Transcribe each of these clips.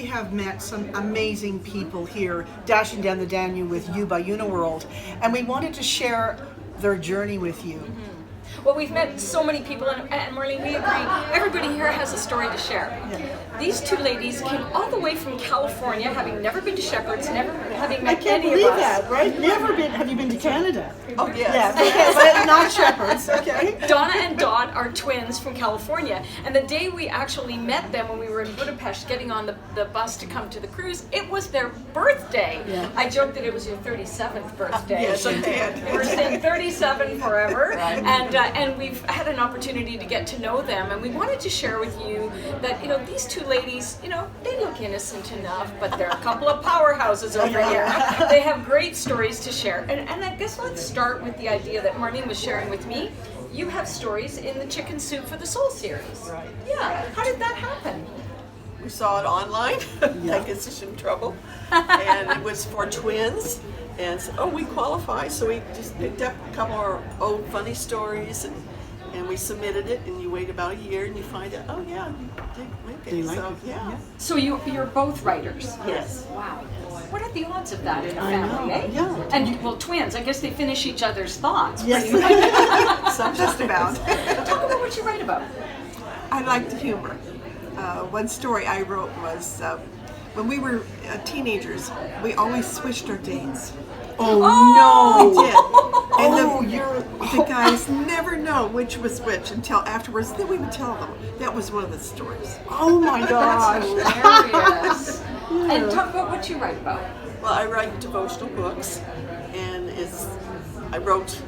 have met some amazing people here, dashing down the Danube with you by Uniworld, and we wanted to share their journey with you. Well, we've met so many people, and Marlene, we agree, everybody here has a story to share. These two ladies came all the way from California, having never been to Shepherd's, never having met any of us. That, right? Never been. Have you been to Canada? Oh, yes. Yes, okay, but not Shepherd's, okay? Donna and Dot are twins from California, and the day we actually met them when we were in Budapest getting on the bus to come to the cruise, it was their birthday. Yeah. I joked that it was your 37th birthday. Yes, I did. We're saying 37 forever, and we've had an opportunity to get to know them, and we wanted to share with you that, these two ladies, they look innocent enough, but they're a couple of powerhouses over here. They have great stories to share, and I guess let's start with the idea that Marlene was sharing with me. You have stories in the Chicken Soup for the Soul series. Right. Yeah. How did that happen? We saw it online, like it's just in trouble, and it was for twins, and so, we qualify, so we just picked up a couple of our old funny stories, and we submitted it, and you wait about a year, and you find out, oh yeah, you did make it, you like so it? yeah. So you're both writers. Yes. Wow. What are the odds of that in a I family, know, eh? yeah. And well, twins. I guess they finish each other's thoughts. Yes. Pretty much. So just about. Talk about what you write about. I like the humor. One story I wrote was when we were teenagers, we always switched our dates. Oh, We did. And you're- the guys never know which was which until afterwards. Then we would tell them. That was one of the stories. Oh my gosh. Hilarious. And talk about what you write about. Well, I write devotional books, and I wrote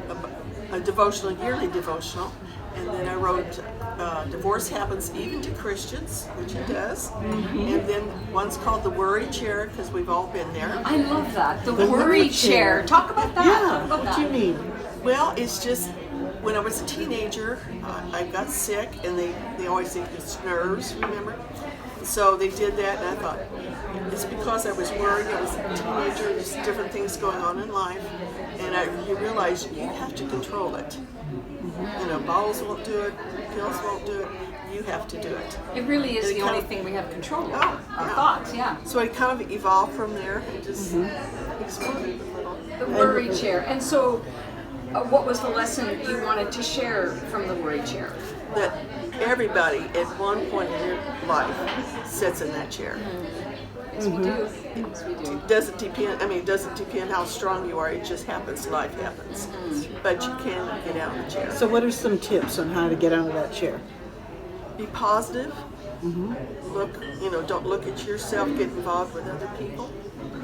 a devotional, yearly devotional, and then I wrote Divorce Happens Even to Christians, which it does, and then one's called The Worry Chair, because we've all been there. I love that. The, The worry worry chair. chair. Talk about that. Talk Yeah, about what do you that. mean? Well, it's just, when I was a teenager, I got sick, and they always think it's nerves, remember? So they did that, and I thought, it's because I was worried, I was a teenager, there's different things going on in life, and you realize you have to control it. Bottles won't do it, pills won't do it, you have to do it. It really is And it the kind only of- thing we have control of. Oh, Our yeah. thoughts, yeah. So I kind of evolved from there and just exploded a little. The worry chair. And so, what was the lesson you wanted to share from the worry chair? That everybody at one point in your life sits in that chair. Yes, we do. Yes, we do. It doesn't depend how strong you are, it just happens, life happens. But you can get out of the chair. So what are some tips on how to get out of that chair? Be positive. Look, don't look at yourself, get involved with other people.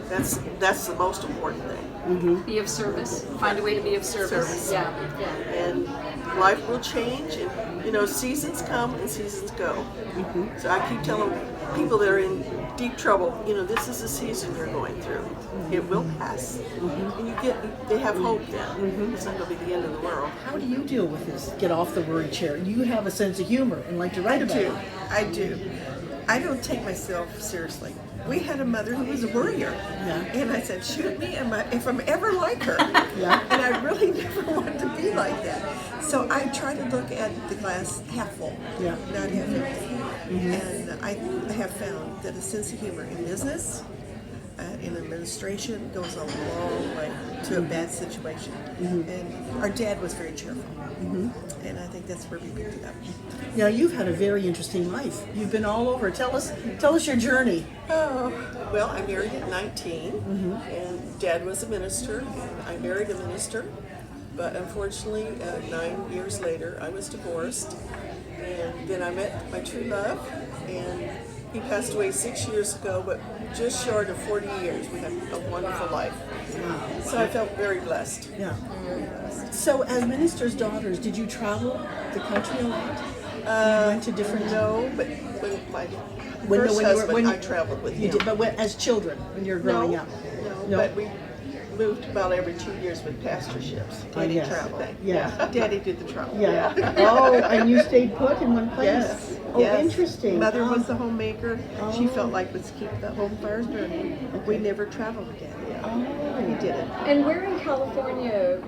That's the most important thing. Be of service. Find a way to be of service. Service. Yeah. And life will change, and seasons come and seasons go. So I keep telling people that are in deep trouble, this is the season you're going through. It will pass, and they have hope then. It's not going to be the end of the world. How do you deal with this? Get off the worry chair. You have a sense of humor and like to write about it. I do. I don't take myself seriously. We had a mother who was a worrier, and I said, shoot me if I'm ever like her. And I really never wanted to be like that. So I try to look at the glass half full, not half empty. And I have found that a sense of humor in business, in administration, goes a long way to a bad situation. And our dad was very cheerful, and I think that's where we picked it up. Now you've had a very interesting life. You've been all over. Tell us your journey. Oh, well, I married at 19, and Dad was a minister, and I married a minister. But unfortunately, 9 years later, I was divorced, and then I met my true love, and he passed away 6 years ago, but just short of 40 years. We had a wonderful life. So I felt very blessed. Yeah. So as ministers' daughters, did you travel the country a lot? You went to different. No, but when my When- first when you were- husband, when you- I traveled with You him. did, but as children, when you were growing up. No, but we moved about every 2 years with pastorships. Daddy yes. traveled. Yeah. Daddy did the travel. Yeah. Oh, and you stayed put in one place. Yes. Oh, interesting. Mother was the homemaker. She felt like let's keep the home fires burning. We never traveled again. We did it. And where in California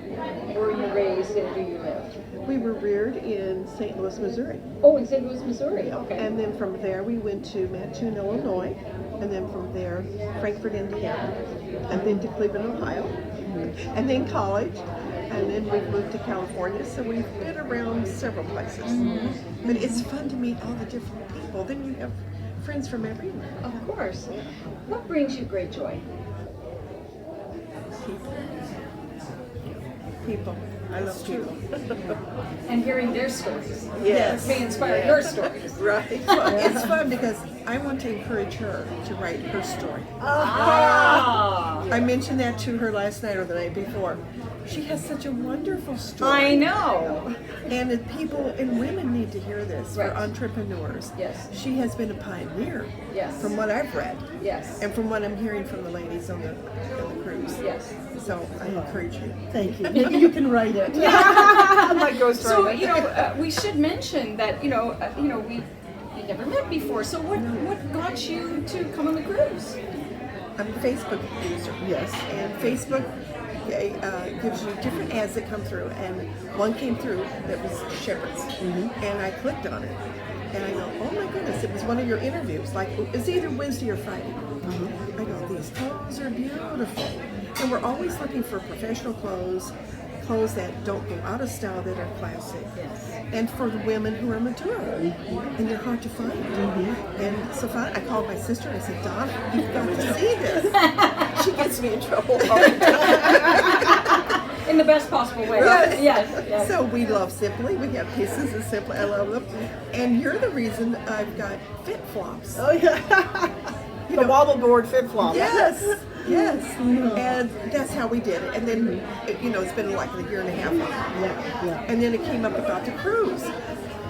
were you raised and do you live? We were reared in St. Louis, Missouri. Oh, in St. Louis, Missouri. Okay. And then from there we went to Mattoon, Illinois. And then from there, Frankfort, Indiana. And then to Cleveland, Ohio. And then college. And then we moved to California. So we've been around several places. But it's fun to meet all the different people. Then you have friends from everywhere. Of course. What brings you great joy? People. I love people. And hearing their stories. Yes. May inspire your stories. Right. Well, it's fun because I want to encourage her to write her story. Ah. I mentioned that to her last night or the night before. She has such a wonderful story. I know. And the people and women need to hear this Right. for entrepreneurs. Yes. She has been a pioneer. Yes. From what I've read. Yes. And from what I'm hearing from the ladies on the cruise. Yes. So I encourage you. Thank you. Maybe you can write it. Like Ghost So Rider. we should mention that we never met before. So what got you to come on the cruise? I'm a Facebook user. Yes. And Facebook gives you different ads that come through. And one came through that was Shepherd's. And I clicked on it. And I go, oh my goodness, it was one of your interviews. Like, it's either Wednesday or Friday. I go, these clothes are beautiful. And we're always looking for professional clothes that don't go out of style, that are classic. Yes. And for the women who are mature. And they're hard to find. And so I called my sister and I said, Donna, you've got to see this. She gets me in trouble all the time. In the best possible way. Yes. Yes. So we love Simply. We have pieces of Simply. I love them. And you're the reason I've got fit flops. Oh yeah. The wobble board fit flop. Yes. Yes. And that's how we did it. And then, it's been like a year and a half. Yeah. And then it came up about the cruise.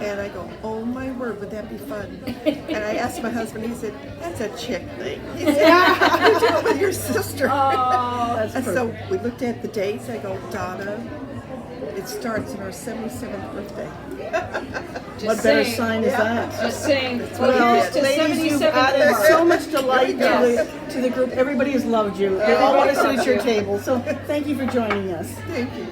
And I go, oh my word, would that be fun? And I asked my husband, he said, that's a chick thing. He said, you do it with your sister. That's And perfect. so we looked at the dates. I go, Donna, it starts on our 77th birthday. What better sign is that? Just saying. Well, Here's to ladies, you've 77 added more. so much delight Yes. to the group. Everybody has loved you. They all want to sit at your table. So thank you for joining us. Thank you.